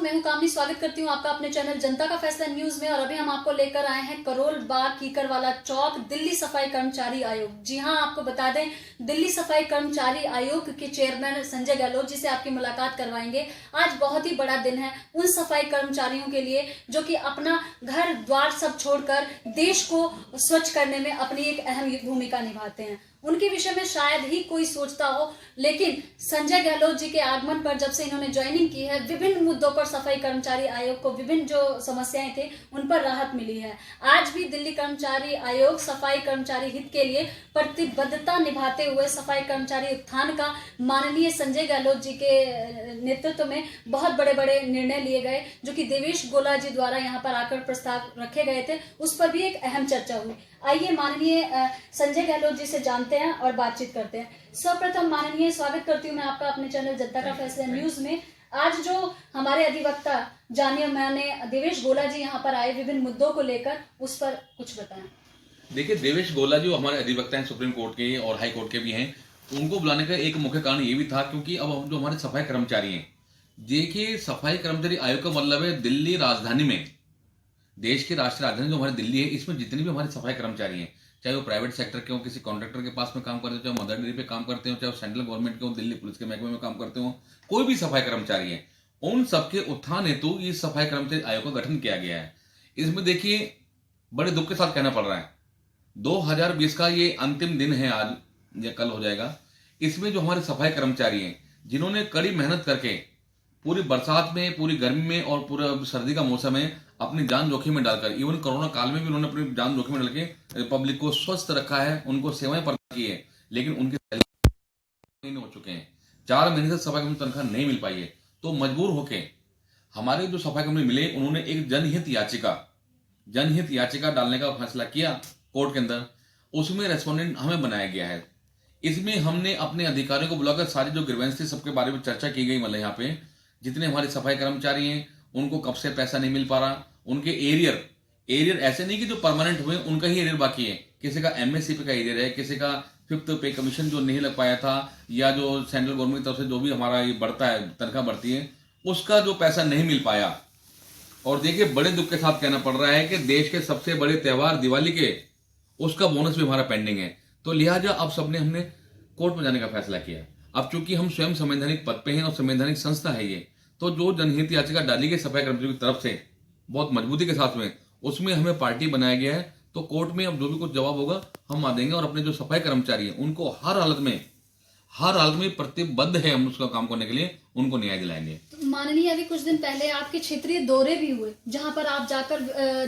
दोस्तों, मैं हूं कामनी। स्वागत करती हूं आपका अपने चैनल जनता का फैसला न्यूज में। और अभी हम आपको लेकर आए हैं करोल बाग कीकरवाला चौक दिल्ली सफाई कर्मचारी आयोग। जी हां, आपको बता दें, दिल्ली सफाई कर्मचारी आयोग के चेयरमैन संजय गहलोत जी से आपकी मुलाकात करवाएंगे। आज बहुत ही बड़ा दिन है उन सफाई कर्मचारियों के लिए जो कि अपना घर द्वार सब छोड़कर देश को स्वच्छ करने में अपनी एक अहम भूमिका निभाते हैं। उनके विषय में शायद ही कोई सोचता हो, लेकिन संजय गहलोत जी के आगमन पर जब से इन्होंने ज्वाइनिंग की है, विभिन्न मुद्दों पर सफाई कर्मचारी आयोग को विभिन्न जो समस्याएं थे उन पर राहत मिली है। आज भी दिल्ली कर्मचारी आयोग सफाई कर्मचारी हित के लिए प्रतिबद्धता निभाते हुए सफाई कर्मचारी उत्थान का माननीय संजय गहलोत जी के नेतृत्व में बहुत बड़े बड़े निर्णय लिए गए, जो कि देवेश गोला जी द्वारा यहाँ पर आकर प्रस्ताव रखे गए थे। उस पर भी एक अहम चर्चा हुई। आइए माननीय संजय गहलोत जी से जानते हैं और बातचीत करते हैं। सर्वप्रथम माननीय, स्वागत करती हूँ मैं आपका अपने चैनल जनता का फैसला न्यूज में। आज जो हमारे अधिवक्ता जानिए माने देवेश गोला जी यहाँ पर आए विभिन्न मुद्दों को लेकर, उस पर कुछ बताएं। देखिए, देवेश गोला जो हमारे अधिवक्ता हैं सुप्रीम कोर्ट के और हाई कोर्ट के भी हैं, उनको बुलाने का एक मुख्य कारण ये भी था क्योंकि अब जो हमारे सफाई कर्मचारी हैं, देखिए सफाई कर्मचारी आयोग का मतलब है दिल्ली राजधानी में, देश की राष्ट्रीय राजधानी जो हमारी दिल्ली है, इसमें जितने भी हमारे सफाई कर्मचारी हैं, चाहे वो प्राइवेट सेक्टर के हो, किसी कॉन्ट्रैक्टर के पास में काम करते हो, चाहे मदर डेयरी पे काम करते हो, चाहे वो सेंट्रल गवर्नमेंट के हो, दिल्ली पुलिस के महकमे में काम करते हो, कोई भी सफाई कर्मचारी है, उन सबके उत्थान हेतु इस सफाई कर्मचारी आयोग का गठन किया गया है। इसमें देखिए बड़े दुख के साथ कहना पड़ रहा है, 2020 का ये अंतिम दिन है, आज या कल हो जाएगा। इसमें जो हमारे सफाई कर्मचारी हैं, जिन्होंने कड़ी मेहनत करके पूरी बरसात में, पूरी गर्मी में और पूरा सर्दी का मौसम है अपनी जान जोखिम में डालकर, इवन कोरोना काल में भी उन्होंने अपनी जान जोखिम में डाल के पब्लिक को स्वस्थ रखा है, उनको सेवाएं प्रदान की है, लेकिन उनके महीने हो चुके हैं, 4 महीने से सफाई कर्मी तनख्वाह नहीं मिल पाई है। तो मजबूर होके हमारे जो सफाई कर्मी मिले, उन्होंने एक जनहित याचिका डालने का फैसला किया कोर्ट के अंदर। उसमें रेस्पोंडेंट हमें बनाया गया है। इसमें हमने अपने अधिकारियों को बुलाकर सारी जो ग्रीवेंस थी सबके बारे में चर्चा की गई। मतलब यहाँ पे जितने हमारे सफाई कर्मचारी हैं उनको कब से पैसा नहीं मिल पा रहा, उनके एरियर ऐसे नहीं कि जो परमानेंट हुए उनका ही एरियर बाकी है, किसी का एमएससीपी का एरियर है, किसी का 5th पे कमीशन जो नहीं लग पाया था, या जो सेंट्रल गवर्नमेंट की तरफ से जो भी हमारा ये बढ़ता है, तनख्वाह बढ़ती है, उसका जो पैसा नहीं मिल पाया। और देखिए बड़े दुख के साथ कहना पड़ रहा है कि देश के सबसे बड़े त्योहार दिवाली के, उसका बोनस भी हमारा पेंडिंग है। तो लिहाजा अब सबने हमने कोर्ट में जाने का फैसला किया। अब चूंकि हम स्वयं संवैधानिक पद पे हैं और संवैधानिक संस्था है ये, तो जो जनहित याचिका डाली गई सफाई कर्मचारियों की तरफ से बहुत मजबूती के साथ में, उसमें हमें पार्टी बनाया गया है। तो कोर्ट में अब जो भी कुछ जवाब होगा हम आ देंगे, और अपने जो सफाई कर्मचारी हैं उनको हर हालत में प्रतिबद्ध है हम उसका काम करने के लिए, उनको न्याय दिलाएंगे। तो माननीय, अभी कुछ दिन पहले आपके क्षेत्रीय दौरे भी हुए, जहां पर आप जाकर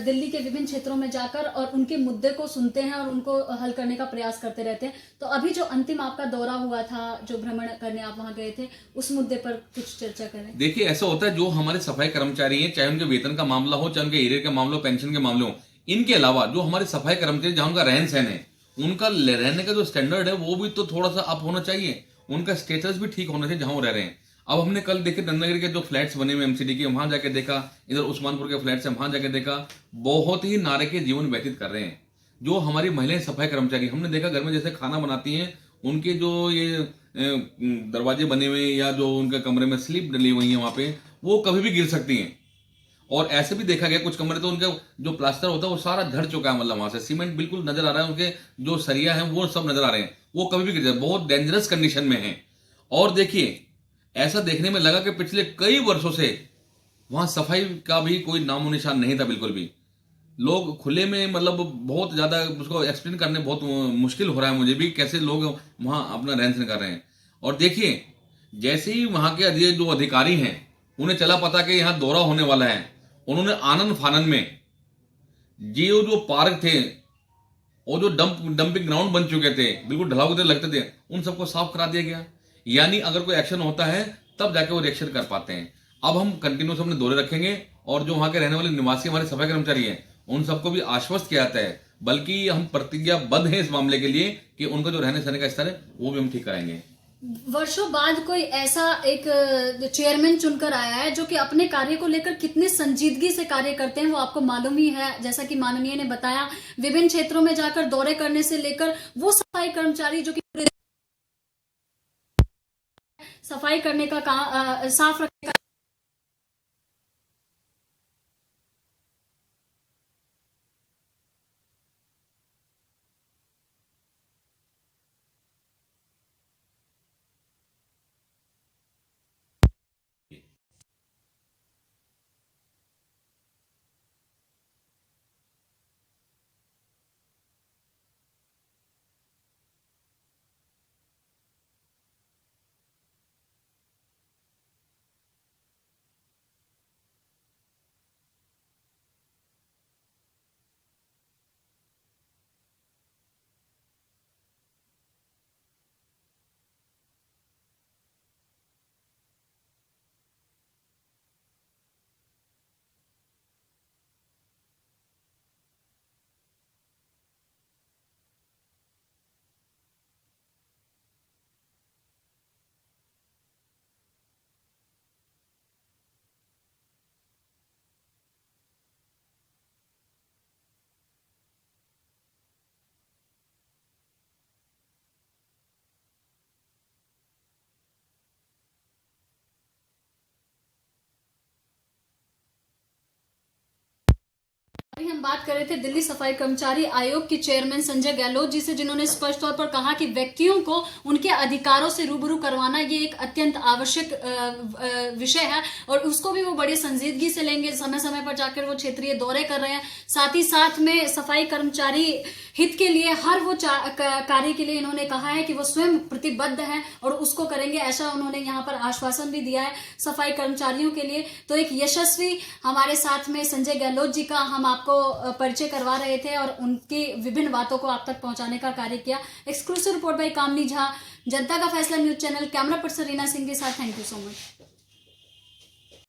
दिल्ली के विभिन्न क्षेत्रों में जाकर और उनके मुद्दे को सुनते हैं और उनको हल करने का प्रयास करते रहते हैं। तो अभी जो अंतिम आपका दौरा हुआ था, जो भ्रमण करने आप वहां गए थे, उस मुद्दे पर कुछ चर्चा करें। देखिए ऐसा होता है, जो हमारे सफाई कर्मचारी हैं, चाहे उनके वेतन का मामला हो, चाहे उनके एरियर का मामला हो, पेंशन के मामले हो, इनके अलावा जो हमारे सफाई कर्मचारी जहां उनका रहन सहन है, उनका रहने का जो स्टैंडर्ड है वो भी तो थोड़ा सा अप होना चाहिए, उनका स्टेटस भी ठीक होना चाहिए जहां वो रह रहे हैं। अब हमने कल देखे नंदनगिरी के जो फ्लैट्स बने हुए एमसीडी के, वहां जाके देखा, इधर उस्मानपुर के फ्लैट्स है वहां जाके देखा, बहुत ही नारे के जीवन व्यतीत कर रहे हैं। जो हमारी महिलाएं सफाई कर्मचारी, हमने देखा घर में जैसे खाना बनाती हैं, उनके जो ये दरवाजे बने हुए या जो उनके कमरे में स्लिप डली हुई है वहां पे, वो कभी भी गिर सकती हैं। और ऐसे भी देखा गया कुछ कमरे तो उनका जो प्लास्टर होता है वो सारा झड़ चुका है, मतलब वहां से सीमेंट बिल्कुल नजर आ रहा है, उनके जो सरिया है वो सब नजर आ रहे हैं, वो कभी भी गिर जाए, बहुत डेंजरस कंडीशन में है। और देखिए ऐसा देखने में लगा कि पिछले कई वर्षों से वहां सफाई का भी कोई नामो निशान नहीं था बिल्कुल भी। लोग खुले में, मतलब बहुत ज्यादा उसको एक्सप्लेन करने बहुत मुश्किल हो रहा है मुझे भी, कैसे लोग वहां अपना रहन सहन कर रहे हैं। और देखिए जैसे ही वहां के जो अधिकारी हैं उन्हें चला पता कि यहाँ दौरा होने वाला है, उन्होंने आनंद फानन में जो पार्क थे और जो डंपिंग ग्राउंड बन चुके थे, बिल्कुल ढलाव की तरह लगते थे, उन सबको साफ करा दिया गया। यानी अगर कोई एक्शन होता है तब जाके वो रिएक्शन कर पाते हैं। अब हम कंटिन्यूस अपने दौरे रखेंगे, और जो वहां के रहने वाले निवासी हमारे सफाई कर्मचारी हैं उन सबको भी आश्वस्त किया जाता है, बल्कि हम प्रतिज्ञाबद्ध हैं इस मामले के लिए कि उनका जो रहने सहने का स्तर है वो भी हम ठीक कराएंगे। वर्षों बाद कोई ऐसा एक चेयरमैन चुनकर आया है जो कि अपने कार्य को लेकर कितनी संजीदगी से कार्य करते हैं वो आपको मालूम ही है। जैसा कि माननीय ने बताया, विभिन्न क्षेत्रों में जाकर दौरे करने से लेकर वो सफाई कर्मचारी जो कि सफाई करने का काम, साफ रखने का बात कर रहे थे दिल्ली सफाई कर्मचारी आयोग के चेयरमैन संजय गहलोत जी से, जिन्होंने स्पष्ट तौर पर कहा कि व्यक्तियों को उनके अधिकारों से रूबरू करवाना ये एक अत्यंत आवश्यक विषय है और उसको भी वो बड़ी संजीदगी से लेंगे। समय समय पर जाकर वो क्षेत्रीय दौरे कर रहे हैं। साथ ही साथ में सफाई कर्मचारी हित के लिए हर वो कार्य के लिए इन्होंने कहा है कि वो स्वयं प्रतिबद्ध हैं और उसको करेंगे, ऐसा उन्होंने यहाँ पर आश्वासन भी दिया है सफाई कर्मचारियों के लिए। तो एक यशस्वी हमारे साथ में संजय गहलोत जी का हम आपको परिचय करवा रहे थे और उनकी विभिन्न बातों को आप तक पहुंचाने का कार्य किया। एक्सक्लूसिव रिपोर्ट बाय कामनी झा, जनता का फैसला news channel. Camera person Reena Singh के साथ। Thank you so much.